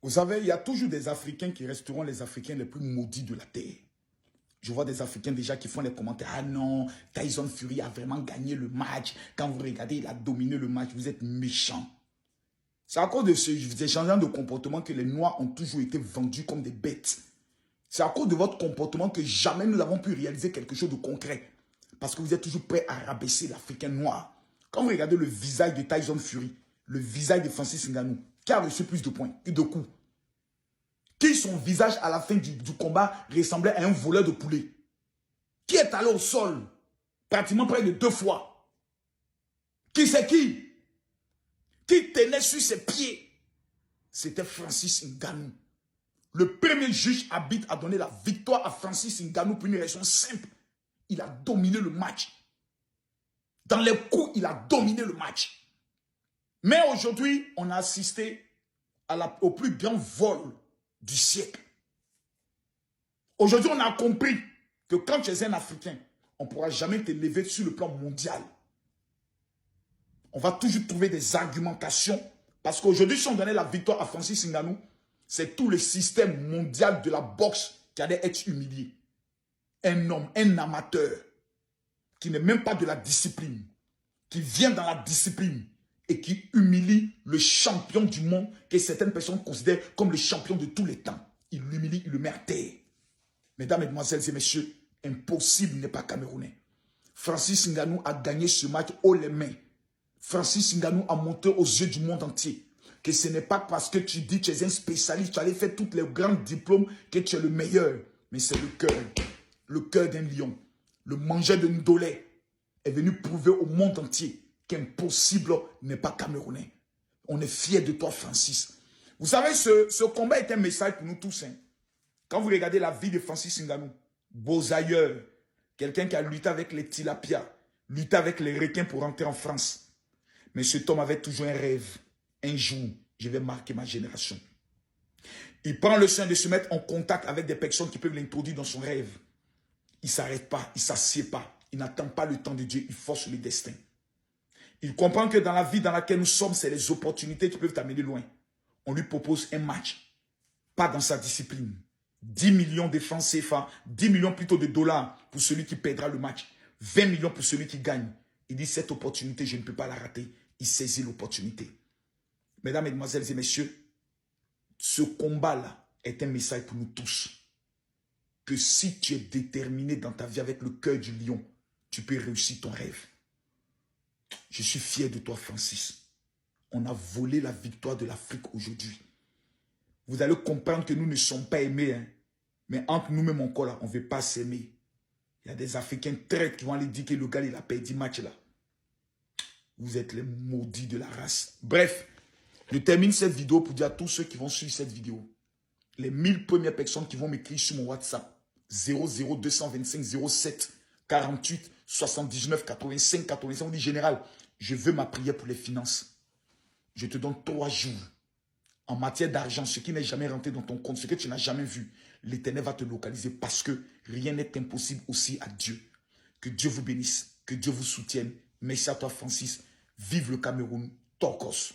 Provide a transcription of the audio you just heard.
Vous savez, il y a toujours des Africains qui resteront les Africains les plus maudits de la terre. Je vois des Africains déjà qui font les commentaires. Ah non, Tyson Fury a vraiment gagné le match. Quand vous regardez, il a dominé le match. Vous êtes méchants. C'est à cause de ces changements de comportement que les Noirs ont toujours été vendus comme des bêtes. C'est à cause de votre comportement que jamais nous n'avons pu réaliser quelque chose de concret. Parce que vous êtes toujours prêts à rabaisser l'Africain noir. Quand vous regardez le visage de Tyson Fury, le visage de Francis Ngannou, qui a reçu plus de points et de coups, qui son visage à la fin du combat ressemblait à un voleur de poulet, qui est allé au sol pratiquement près de 2 fois. Qui c'est qui tenait sur ses pieds? C'était Francis Ngannou. Le premier juge arbitre a donné la victoire à Francis Ngannou pour une raison simple. Il a dominé le match. Dans les coups, il a dominé le match. Mais aujourd'hui, on a assisté au plus grand vol du siècle. Aujourd'hui, on a compris que quand tu es un Africain, on ne pourra jamais te lever sur le plan mondial. On va toujours trouver des argumentations. Parce qu'aujourd'hui, si on donnait la victoire à Francis Ngannou, c'est tout le système mondial de la boxe qui allait être humilié. Un homme, un amateur, qui n'est même pas de la discipline, qui vient dans la discipline et qui humilie le champion du monde que certaines personnes considèrent comme le champion de tous les temps. Il l'humilie, il le met à terre. Mesdames, Mesdemoiselles et Messieurs, impossible n'est pas camerounais. Francis Ngannou a gagné ce match haut les mains. Francis Ngannou a montré aux yeux du monde entier que ce n'est pas parce que tu dis que tu es un spécialiste, tu allais faire tous les grands diplômes que tu es le meilleur. Mais c'est le cœur d'un lion. Le mangeur de Ndolé est venu prouver au monde entier qu'impossible n'est pas camerounais. On est fiers de toi, Francis. Vous savez, ce combat est un message pour nous tous. Hein. Quand vous regardez la vie de Francis Ngannou, beaux ailleurs, quelqu'un qui a lutté avec les tilapias, lutté avec les requins pour rentrer en France. Mais cet homme avait toujours un rêve. Un jour, je vais marquer ma génération. Il prend le soin de se mettre en contact avec des personnes qui peuvent l'introduire dans son rêve. Il ne s'arrête pas, il ne s'assied pas. Il n'attend pas le temps de Dieu, il force le destin. Il comprend que dans la vie dans laquelle nous sommes, c'est les opportunités qui peuvent t'amener loin. On lui propose un match, pas dans sa discipline. 10 millions de francs CFA, 10 millions plutôt de dollars pour celui qui perdra le match. 20 millions pour celui qui gagne. Il dit, cette opportunité, je ne peux pas la rater. Il saisit l'opportunité. Mesdames, Mesdemoiselles et Messieurs, ce combat-là est un message pour nous tous. Que si tu es déterminé dans ta vie avec le cœur du lion, tu peux réussir ton rêve. Je suis fier de toi, Francis. On a volé la victoire de l'Afrique aujourd'hui. Vous allez comprendre que nous ne sommes pas aimés. Hein. Mais entre nous-mêmes encore là, on ne veut pas s'aimer. Il y a des Africains traîtres qui vont aller dire que le gars, il a perdu le match là. Vous êtes les maudits de la race. Bref, je termine cette vidéo pour dire à tous ceux qui vont suivre cette vidéo. Les 1000 premières personnes qui vont m'écrire sur mon WhatsApp. 00225 07 48 79 85 85. On dit, général, je veux ma prière pour les finances. Je te donne 3 jours. En matière d'argent, ce qui n'est jamais rentré dans ton compte, ce que tu n'as jamais vu, l'Éternel va te localiser parce que rien n'est impossible aussi à Dieu. Que Dieu vous bénisse, que Dieu vous soutienne. Merci à toi, Francis. Vive le Cameroun. Torkos.